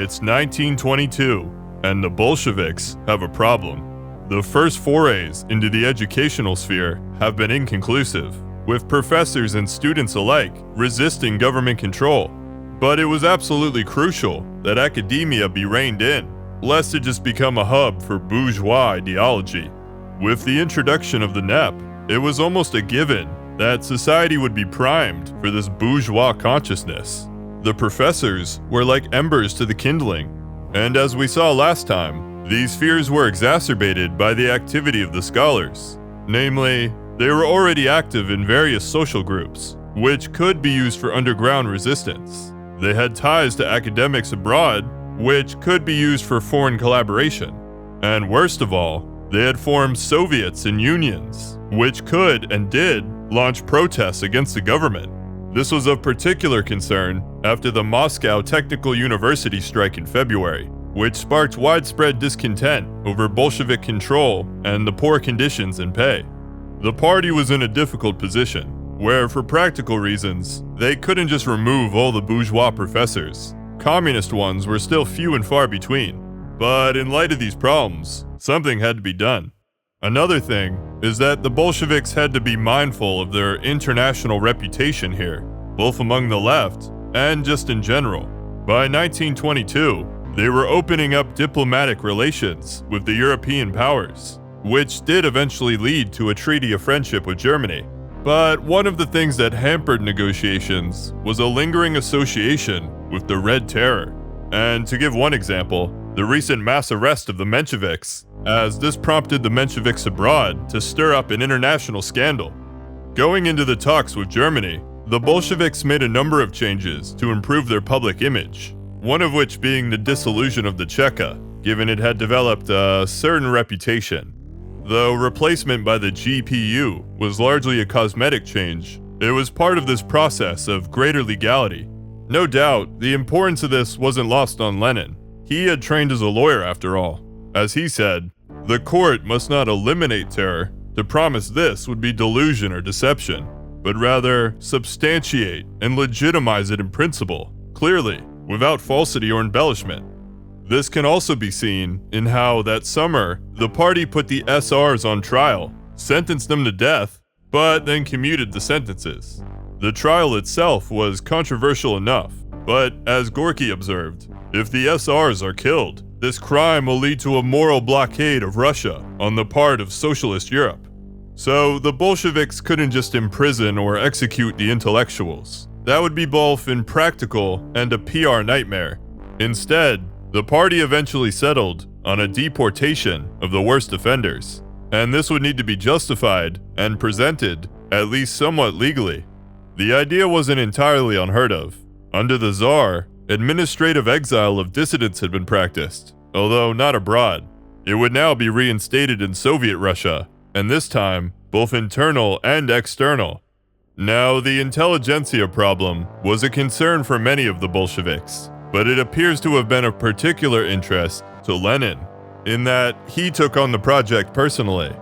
It's 1922, and the Bolsheviks have a problem. The first forays into the educational sphere have been inconclusive, with professors and students alike resisting government control. But it was absolutely crucial that academia be reined in, lest it just become a hub for bourgeois ideology. With the introduction of the NEP, it was almost a given that society would be primed for this bourgeois consciousness. The professors were like embers to the kindling, and as we saw last time, these fears were exacerbated by the activity of the scholars. Namely, they were already active in various social groups, which could be used for underground resistance. They had ties to academics abroad, which could be used for foreign collaboration. And worst of all, they had formed Soviets and unions, which could and did launch protests against the government. This was of particular concern after the Moscow Technical University strike in February, which sparked widespread discontent over Bolshevik control and the poor conditions in pay. The party was in a difficult position, where for practical reasons, they couldn't just remove all the bourgeois professors. Communist ones were still few and far between. But in light of these problems, something had to be done. Another thing is that the Bolsheviks had to be mindful of their international reputation here, both among the left and just in general. By 1922, they were opening up diplomatic relations with the European powers, which did eventually lead to a treaty of friendship with Germany. But one of the things that hampered negotiations was a lingering association with the Red Terror. And to give one example, the recent mass arrest of the Bolsheviks, as this prompted the Bolsheviks abroad to stir up an international scandal. Going into the talks with Germany, the Bolsheviks made a number of changes to improve their public image, one of which being the dissolution of the Cheka, given it had developed a certain reputation. Though replacement by the GPU was largely a cosmetic change, it was part of this process of greater legality. No doubt, the importance of this wasn't lost on Lenin. He had trained as a lawyer after all. As he said, the court must not eliminate terror. To promise this would be delusion or deception, but rather substantiate and legitimize it in principle, clearly, without falsity or embellishment. This can also be seen in how that summer, the party put the SRs on trial, sentenced them to death, but then commuted the sentences. The trial itself was controversial enough, but as Gorky observed, if the SRs are killed, this crime will lead to a moral blockade of Russia on the part of socialist Europe. So the Bolsheviks couldn't just imprison or execute the intellectuals. That would be both impractical and a PR nightmare. Instead, the party eventually settled on a deportation of the worst offenders, and this would need to be justified and presented, at least somewhat legally. The idea wasn't entirely unheard of. Under the Tsar, administrative exile of dissidents had been practiced, although not abroad. It would now be reinstated in Soviet Russia, and this time, both internal and external. Now, the intelligentsia problem was a concern for many of the Bolsheviks, but it appears to have been of particular interest to Lenin, in that he took on the project personally.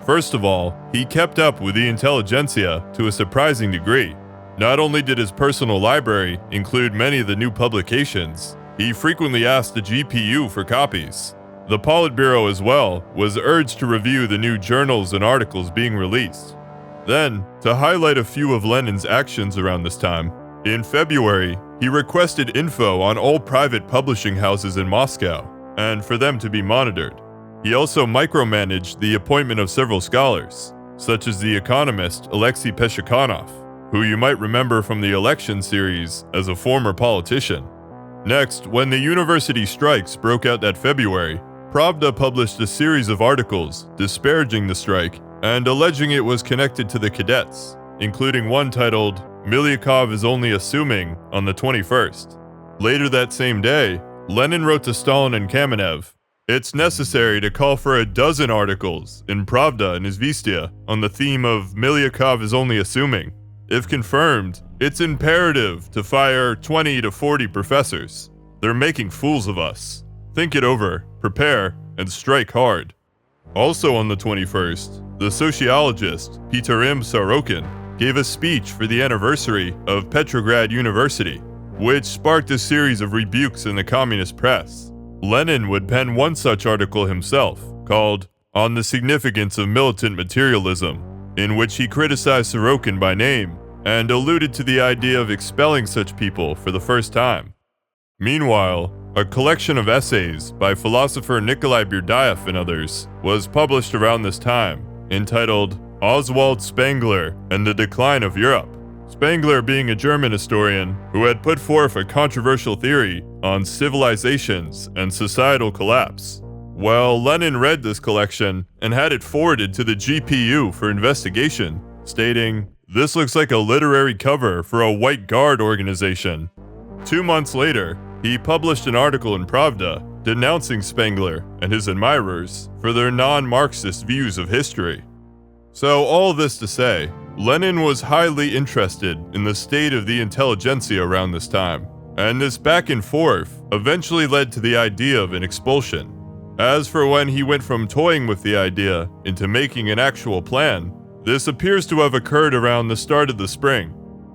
First of all, he kept up with the intelligentsia to a surprising degree. Not only did his personal library include many of the new publications, he frequently asked the GPU for copies. The Politburo as well was urged to review the new journals and articles being released. Then, to highlight a few of Lenin's actions around this time, in February, he requested info on all private publishing houses in Moscow, and for them to be monitored. He also micromanaged the appointment of several scholars, such as the economist Alexei Peshakanov, who you might remember from the election series as a former politician. Next, when the university strikes broke out that February, Pravda published a series of articles disparaging the strike and alleging it was connected to the cadets, including one titled, "Milyakov is only assuming," on the 21st. Later that same day, Lenin wrote to Stalin and Kamenev, "It's necessary to call for a dozen articles in Pravda and Izvestia on the theme of Milyakov is only assuming. If confirmed, it's imperative to fire 20 to 40 professors. They're making fools of us. Think it over, prepare, and strike hard." Also on the 21st, the sociologist Piterim Sorokin gave a speech for the anniversary of Petrograd University. which sparked a series of rebukes in the communist press. Lenin would pen one such article himself, called On the Significance of Militant Materialism, in which he criticized Sorokin by name and alluded to the idea of expelling such people for the first time. Meanwhile, a collection of essays by philosopher Nikolai Berdyaev and others was published around this time, entitled Oswald Spengler and the Decline of Europe. Spengler being a German historian who had put forth a controversial theory on civilizations and societal collapse. Well, Lenin read this collection and had it forwarded to the GPU for investigation, stating, "This looks like a literary cover for a White Guard organization." 2 months later, he published an article in Pravda denouncing Spengler and his admirers for their non-Marxist views of history. So all this to say, Lenin was highly interested in the state of the intelligentsia around this time, and this back and forth eventually led to the idea of an expulsion. As for when he went from toying with the idea into making an actual plan, this appears to have occurred around the start of the spring.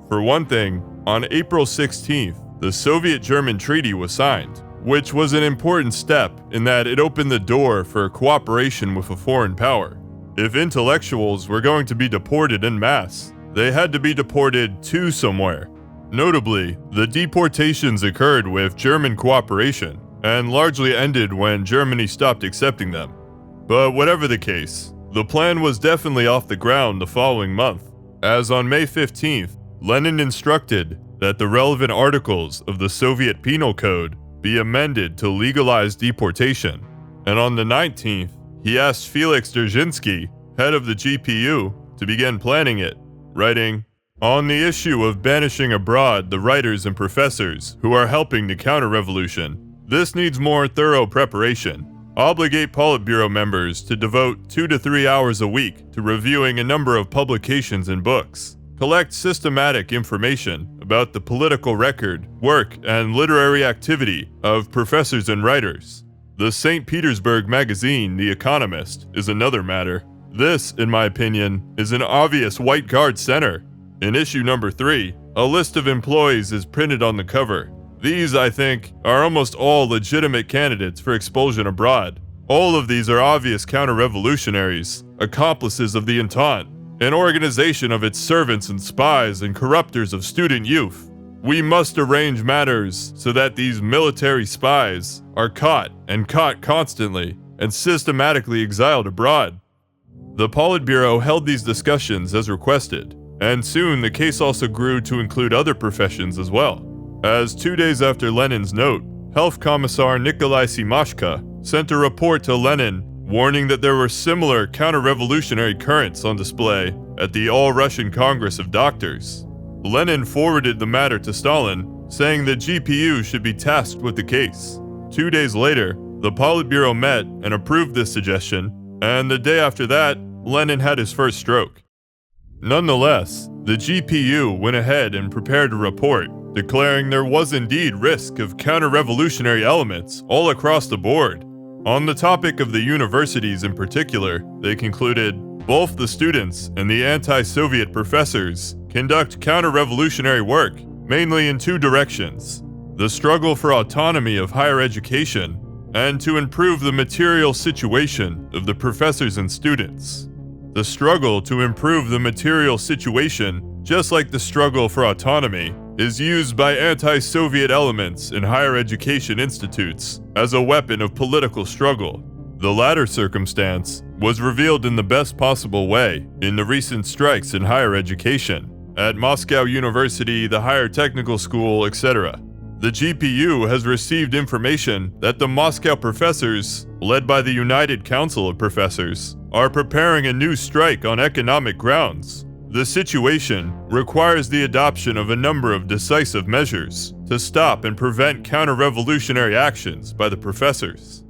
For one thing, on April 16th, the Soviet-German treaty was signed, which was an important step in that it opened the door for cooperation with a foreign power. If intellectuals were going to be deported en masse, they had to be deported to somewhere. Notably, the deportations occurred with German cooperation, and largely ended when Germany stopped accepting them. But whatever the case, the plan was definitely off the ground the following month, as on May 15th, Lenin instructed that the relevant articles of the Soviet Penal Code be amended to legalize deportation, and on the 19th, he asked Felix Dzerzhinsky, head of the GPU, to begin planning it, writing, "On the issue of banishing abroad the writers and professors who are helping the counter-revolution, this needs more thorough preparation. Obligate Politburo members to devote 2 to 3 hours a week to reviewing a number of publications and books. Collect systematic information about the political record, work, and literary activity of professors and writers. The St. Petersburg magazine, The Economist, is another matter. This, in my opinion, is an obvious White Guard center. In issue number 3, a list of employees is printed on the cover. These, I think, are almost all legitimate candidates for expulsion abroad. All of these are obvious counter-revolutionaries, accomplices of the Entente, an organization of its servants and spies and corruptors of student youth. We must arrange matters so that these military spies are caught and caught constantly and systematically exiled abroad." The Politburo held these discussions as requested, and soon the case also grew to include other professions as well, as 2 days after Lenin's note, Health Commissar Nikolai Simashka sent a report to Lenin warning that there were similar counter-revolutionary currents on display at the All-Russian Congress of Doctors. Lenin forwarded the matter to Stalin, saying that GPU should be tasked with the case. 2 days later, the Politburo met and approved this suggestion, and the day after that, Lenin had his first stroke. Nonetheless, the GPU went ahead and prepared a report declaring there was indeed risk of counter-revolutionary elements all across the board. On the topic of the universities in particular, they concluded, both the students and the anti-Soviet professors conduct counter-revolutionary work, mainly in 2 directions: the struggle for autonomy of higher education, and to improve the material situation of the professors and students. The struggle to improve the material situation, just like the struggle for autonomy, is used by anti-Soviet elements in higher education institutes as a weapon of political struggle. The latter circumstance was revealed in the best possible way in the recent strikes in higher education, at Moscow University, the Higher Technical School, etc. The GPU has received information that the Moscow professors, led by the United Council of Professors, are preparing a new strike on economic grounds. The situation requires the adoption of a number of decisive measures to stop and prevent counter-revolutionary actions by the professors.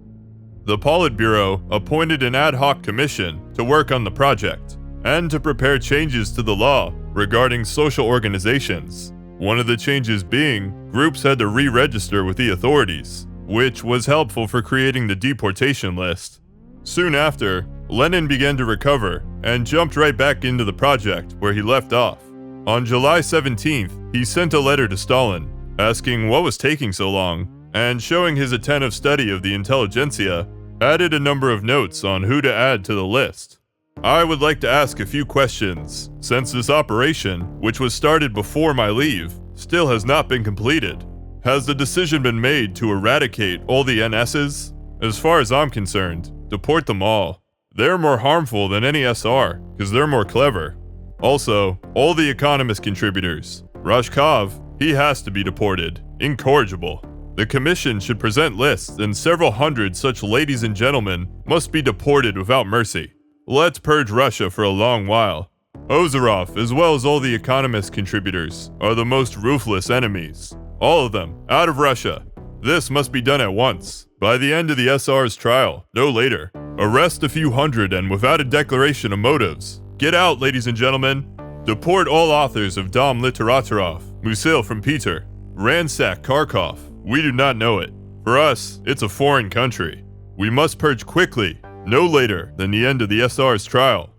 The Politburo appointed an ad hoc commission to work on the project and to prepare changes to the law regarding social organizations. One of the changes being, groups had to re-register with the authorities, which was helpful for creating the deportation list. Soon after, Lenin began to recover and jumped right back into the project where he left off. On July 17th, he sent a letter to Stalin, asking what was taking so long, and showing his attentive study of the Intelligentsia, added a number of notes on who to add to the list. I would like to ask a few questions, since this operation, which was started before my leave, still has not been completed. Has the decision been made to eradicate all the NSs? As far as I'm concerned, deport them all. They're more harmful than any SR, because they're more clever. Also, all the Economist contributors. Rashkov, he has to be deported. Incorrigible. The commission should present lists, and several hundred such ladies and gentlemen must be deported without mercy. Let's purge Russia for a long while. Ozerov, as well as all the Economist contributors, are the most ruthless enemies. All of them, out of Russia. This must be done at once, by the end of the SR's trial, no later. Arrest a few hundred and without a declaration of motives. Get out, ladies and gentlemen. Deport all authors of Dom Literaturov, Musil from Peter. Ransack Kharkov. We do not know it. For us, it's a foreign country. We must purge quickly, no later than the end of the SR's trial.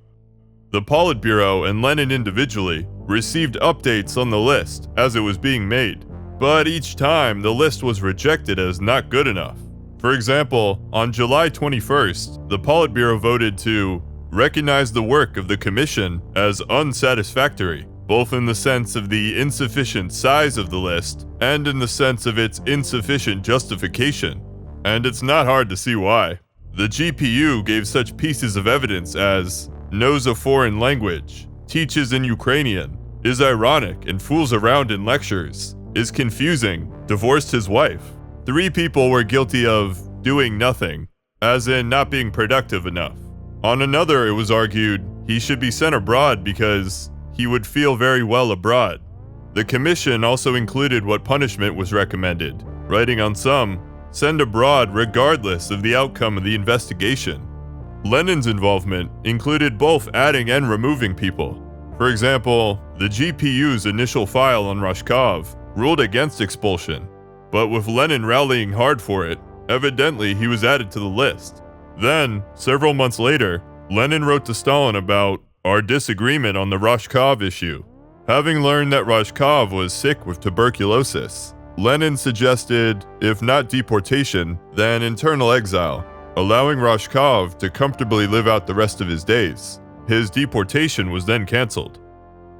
The Politburo and Lenin individually received updates on the list as it was being made, but each time the list was rejected as not good enough. For example, on July 21st, the Politburo voted to recognize the work of the Commission as unsatisfactory, both in the sense of the insufficient size of the list and in the sense of its insufficient justification. And it's not hard to see why. The GPU gave such pieces of evidence as knows a foreign language, teaches in Ukrainian, is ironic and fools around in lectures, is confusing, divorced his wife. 3 people were guilty of doing nothing, as in not being productive enough. On another, it was argued he should be sent abroad because he would feel very well abroad. The commission also included what punishment was recommended, writing on some, send abroad regardless of the outcome of the investigation. Lenin's involvement included both adding and removing people. For example, the GPU's initial file on Rashkov ruled against expulsion, but with Lenin rallying hard for it, evidently he was added to the list. Then, several months later, Lenin wrote to Stalin about our disagreement on the Rashkov issue. Having learned that Rashkov was sick with tuberculosis, Lenin suggested, if not deportation, then internal exile, allowing Rashkov to comfortably live out the rest of his days. His deportation was then cancelled.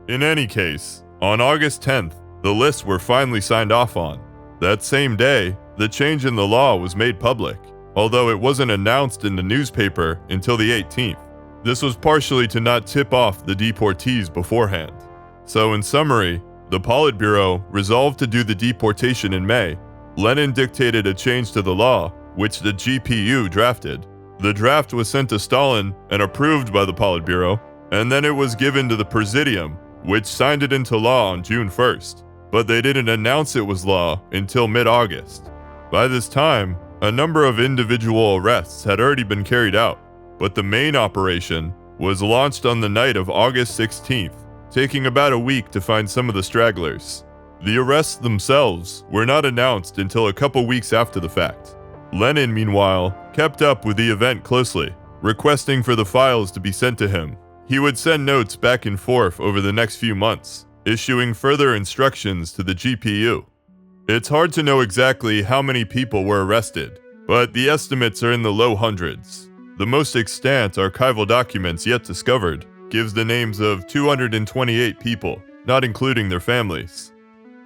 In any case, on August 10th, the lists were finally signed off on. That same day, the change in the law was made public, although it wasn't announced in the newspaper until the 18th. This was partially to not tip off the deportees beforehand. So in summary, the Politburo resolved to do the deportation in May. Lenin dictated a change to the law, which the GPU drafted. The draft was sent to Stalin and approved by the Politburo, and then it was given to the Presidium, which signed it into law on June 1st. But they didn't announce it was law until mid-August. By this time, a number of individual arrests had already been carried out, but the main operation was launched on the night of August 16th, taking about a week to find some of the stragglers. The arrests themselves were not announced until a couple weeks after the fact. Lenin, meanwhile, kept up with the event closely, requesting for the files to be sent to him. He would send notes back and forth over the next few months, issuing further instructions to the GPU. It's hard to know exactly how many people were arrested, but the estimates are in the low hundreds. The most extant archival documents yet discovered gives the names of 228 people, not including their families.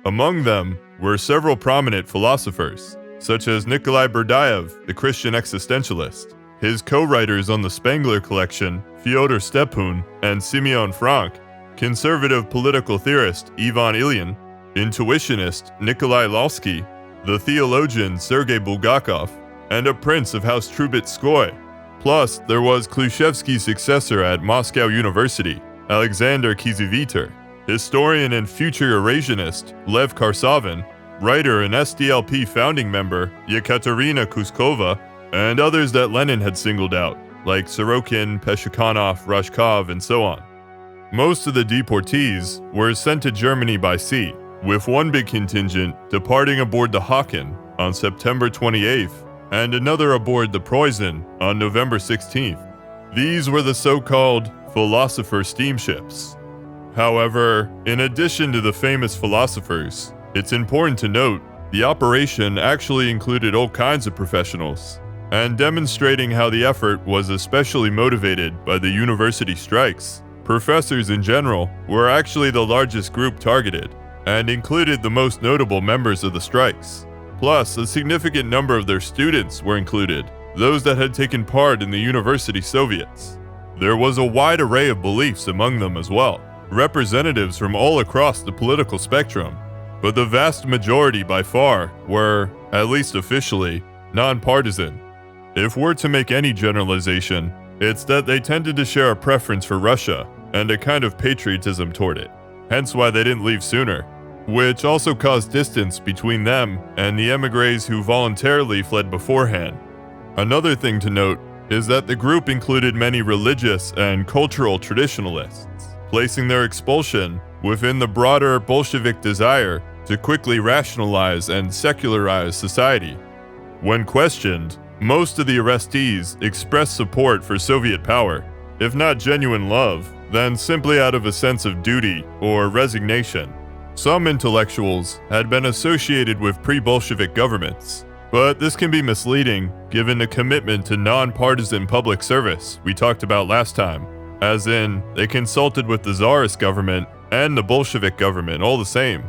Among them were several prominent philosophers, such as Nikolai Berdyaev, the Christian existentialist, his co-writers on the Spengler collection, Fyodor Stepun and Simeon Frank, conservative political theorist Ivan Ilyin, intuitionist Nikolai Lalsky, the theologian Sergei Bulgakov, and a prince of House Trubetskoy. Plus, there was Khrushchevsky's successor at Moscow University, Alexander Kiziviter, historian and future Eurasianist Lev Karsavin, writer and SDLP founding member Yekaterina Kuskova, and others that Lenin had singled out, like Sorokin, Peshikhanov, Rashkov, and so on. Most of the deportees were sent to Germany by sea, with one big contingent departing aboard the Haken on September 28th, and another aboard the Preußen on November 16th. These were the so-called philosopher steamships. However, in addition to the famous philosophers, It's important to note, the operation actually included all kinds of professionals, and demonstrating how the effort was especially motivated by the university strikes. Professors in general were actually the largest group targeted, and included the most notable members of the strikes. Plus, a significant number of their students were included, those that had taken part in the university Soviets. There was a wide array of beliefs among them as well, representatives from all across the political spectrum, but the vast majority by far were, at least officially, non-partisan. If we're to make any generalization, it's that they tended to share a preference for Russia and a kind of patriotism toward it, hence why they didn't leave sooner, which also caused distance between them and the émigrés who voluntarily fled beforehand. Another thing to note is that the group included many religious and cultural traditionalists, placing their expulsion within the broader Bolshevik desire to quickly rationalize and secularize society. When questioned, most of the arrestees expressed support for Soviet power, if not genuine love, then simply out of a sense of duty or resignation. Some intellectuals had been associated with pre-Bolshevik governments, but this can be misleading given the commitment to non-partisan public service we talked about last time, as in, they consulted with the Tsarist government and the Bolshevik government all the same.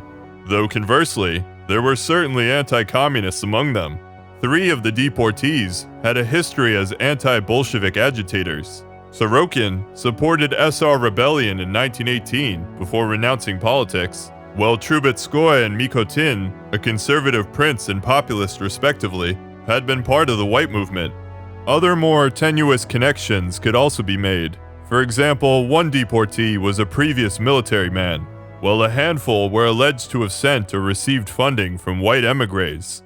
Though conversely, there were certainly anti-communists among them. 3 of the deportees had a history as anti-Bolshevik agitators. Sorokin supported SR rebellion in 1918 before renouncing politics, while Trubetskoy and Mikotin, a conservative prince and populist respectively, had been part of the white movement. Other more tenuous connections could also be made. For example, one deportee was a previous military man, while a handful were alleged to have sent or received funding from white émigrés.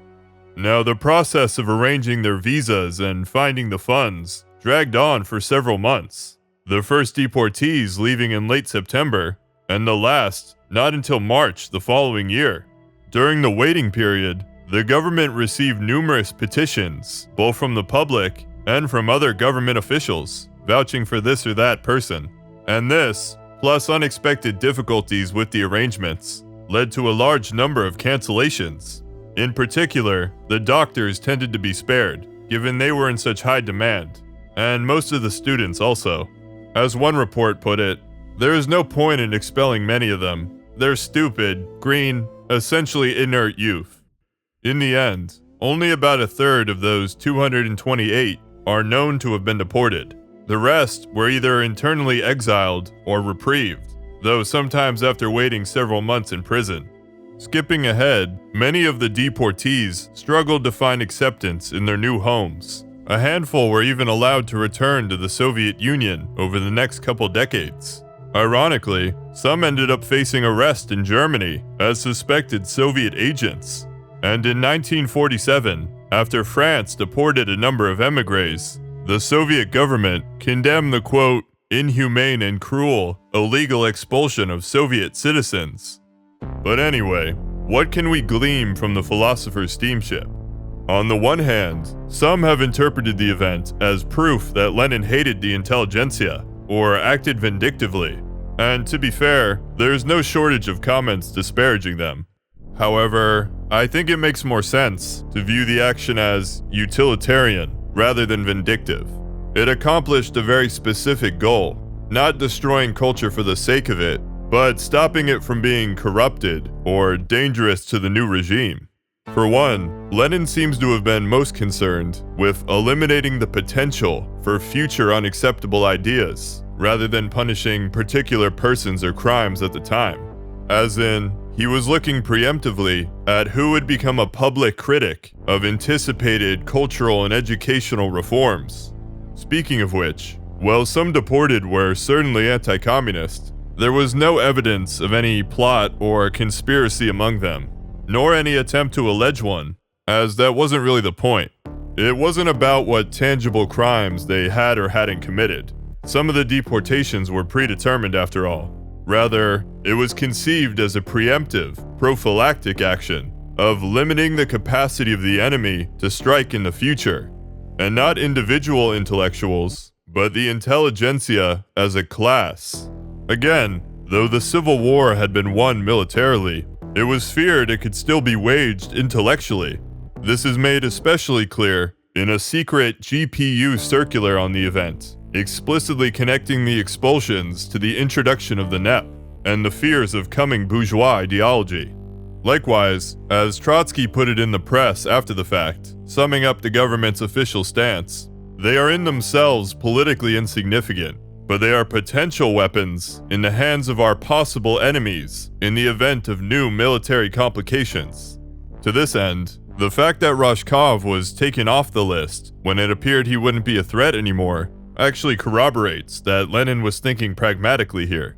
Now, the process of arranging their visas and finding the funds dragged on for several months, the first deportees leaving in late September, and the last not until March the following year. During the waiting period, the government received numerous petitions, both from the public and from other government officials, vouching for this or that person. And this, plus unexpected difficulties with the arrangements, led to a large number of cancellations. In particular, the doctors tended to be spared, given they were in such high demand, and most of the students also. As one report put it, there is no point in expelling many of them. They're stupid, green, essentially inert youth. In the end, only about a third of those 228 are known to have been deported. The rest were either internally exiled or reprieved, though sometimes after waiting several months in prison. Skipping ahead, many of the deportees struggled to find acceptance in their new homes. A handful were even allowed to return to the Soviet Union over the next couple decades. Ironically, some ended up facing arrest in Germany as suspected Soviet agents. And in 1947, after France deported a number of émigrés, the Soviet government condemned the quote, inhumane and cruel, illegal expulsion of Soviet citizens. But anyway, what can we glean from the Philosophers' Steamship? On the one hand, some have interpreted the event as proof that Lenin hated the Intelligentsia, or acted vindictively, and to be fair, there's no shortage of comments disparaging them. However, I think it makes more sense to view the action as utilitarian rather than vindictive. It accomplished a very specific goal, not destroying culture for the sake of it, but stopping it from being corrupted or dangerous to the new regime. For one, Lenin seems to have been most concerned with eliminating the potential for future unacceptable ideas, rather than punishing particular persons or crimes at the time. As in, he was looking preemptively at who would become a public critic of anticipated cultural and educational reforms. Speaking of which, while some deported were certainly anti-communist, there was no evidence of any plot or conspiracy among them, nor any attempt to allege one, as that wasn't really the point. It wasn't about what tangible crimes they had or hadn't committed. Some of the deportations were predetermined after all. Rather, it was conceived as a preemptive, prophylactic action of limiting the capacity of the enemy to strike in the future, and not individual intellectuals, but the intelligentsia as a class. Again, though the Civil War had been won militarily, It was feared it could still be waged intellectually. This is made especially clear in a secret GPU circular on the event, explicitly connecting the expulsions to the introduction of the NEP and the fears of coming bourgeois ideology. Likewise, as Trotsky put it in the press after the fact, summing up the government's official stance, they are in themselves politically insignificant, but they are potential weapons in the hands of our possible enemies in the event of new military complications. To this end, the fact that Rashkov was taken off the list when it appeared he wouldn't be a threat anymore actually corroborates that Lenin was thinking pragmatically here.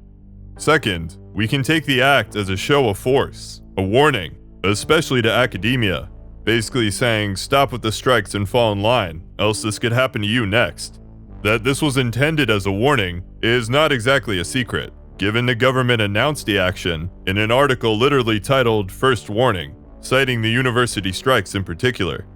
Second, we can take the act as a show of force, a warning, especially to academia, basically saying stop with the strikes and fall in line, else this could happen to you next. That this was intended as a warning is not exactly a secret, given the government announced the action in an article literally titled First Warning, citing the university strikes in particular.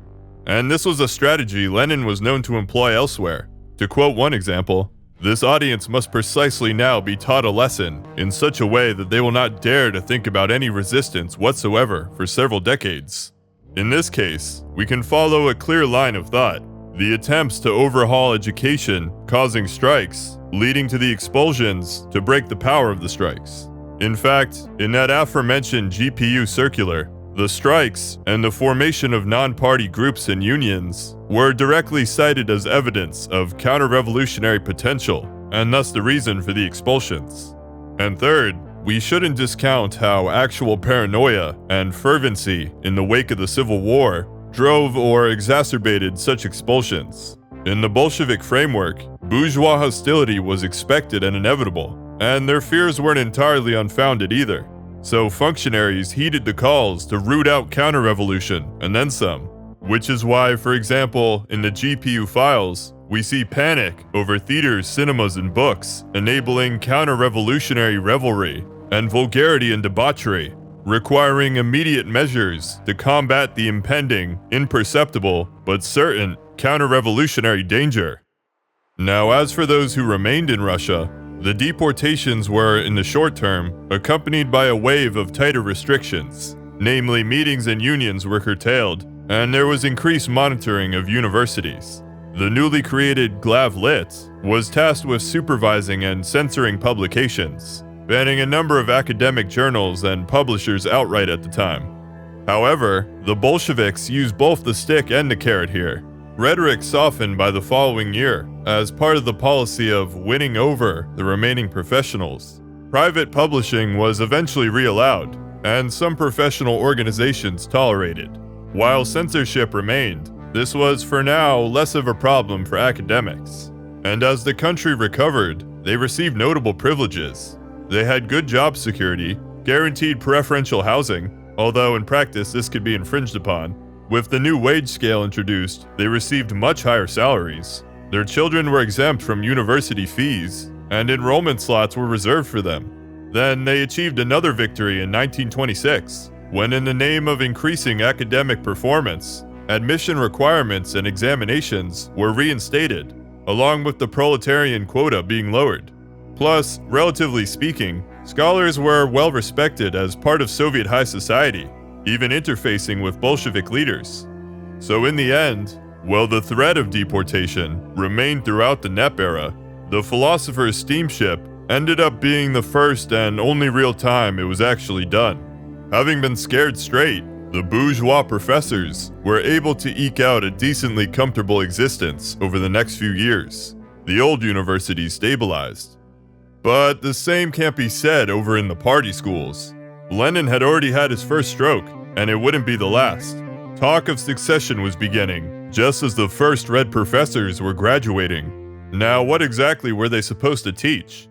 And this was a strategy Lenin was known to employ elsewhere. To quote one example, "This audience must precisely now be taught a lesson in such a way that they will not dare to think about any resistance whatsoever for several decades." In this case, we can follow a clear line of thought. The attempts to overhaul education, causing strikes, leading to the expulsions to break the power of the strikes. In fact, in that aforementioned GPU circular, the strikes and the formation of non-party groups and unions were directly cited as evidence of counter-revolutionary potential, and thus the reason for the expulsions. And third, we shouldn't discount how actual paranoia and fervency in the wake of the Civil War drove or exacerbated such expulsions. In the Bolshevik framework, bourgeois hostility was expected and inevitable, and their fears weren't entirely unfounded either. So functionaries heeded the calls to root out counter-revolution and then some, which is why, for example, in the GPU files, we see panic over theaters, cinemas, and books, enabling counter-revolutionary revelry and vulgarity and debauchery, requiring immediate measures to combat the impending, imperceptible, but certain counter-revolutionary danger. Now, as for those who remained in Russia, the deportations were, in the short term, accompanied by a wave of tighter restrictions, namely meetings and unions were curtailed, and there was increased monitoring of universities. The newly created Glavlit was tasked with supervising and censoring publications, banning a number of academic journals and publishers outright at the time. However, the Bolsheviks used both the stick and the carrot here. Rhetoric softened by the following year, as part of the policy of winning over the remaining professionals. Private publishing was eventually re-allowed, and some professional organizations tolerated. While censorship remained, this was for now less of a problem for academics. And as the country recovered, they received notable privileges. They had good job security, guaranteed preferential housing, although in practice this could be infringed upon. With the new wage scale introduced, they received much higher salaries. Their children were exempt from university fees, and enrollment slots were reserved for them. Then they achieved another victory in 1926, when in the name of increasing academic performance, admission requirements and examinations were reinstated, along with the proletarian quota being lowered. Plus, relatively speaking, scholars were well respected as part of Soviet high society, even interfacing with Bolshevik leaders. So in the end, while the threat of deportation remained throughout the NEP era, the Philosophers' Steamship ended up being the first and only real time it was actually done. Having been scared straight, the bourgeois professors were able to eke out a decently comfortable existence over the next few years. The old university stabilized. But the same can't be said over in the party schools. Lenin had already had his first stroke, and it wouldn't be the last. Talk of succession was beginning, just as the first Red professors were graduating. Now, what exactly were they supposed to teach?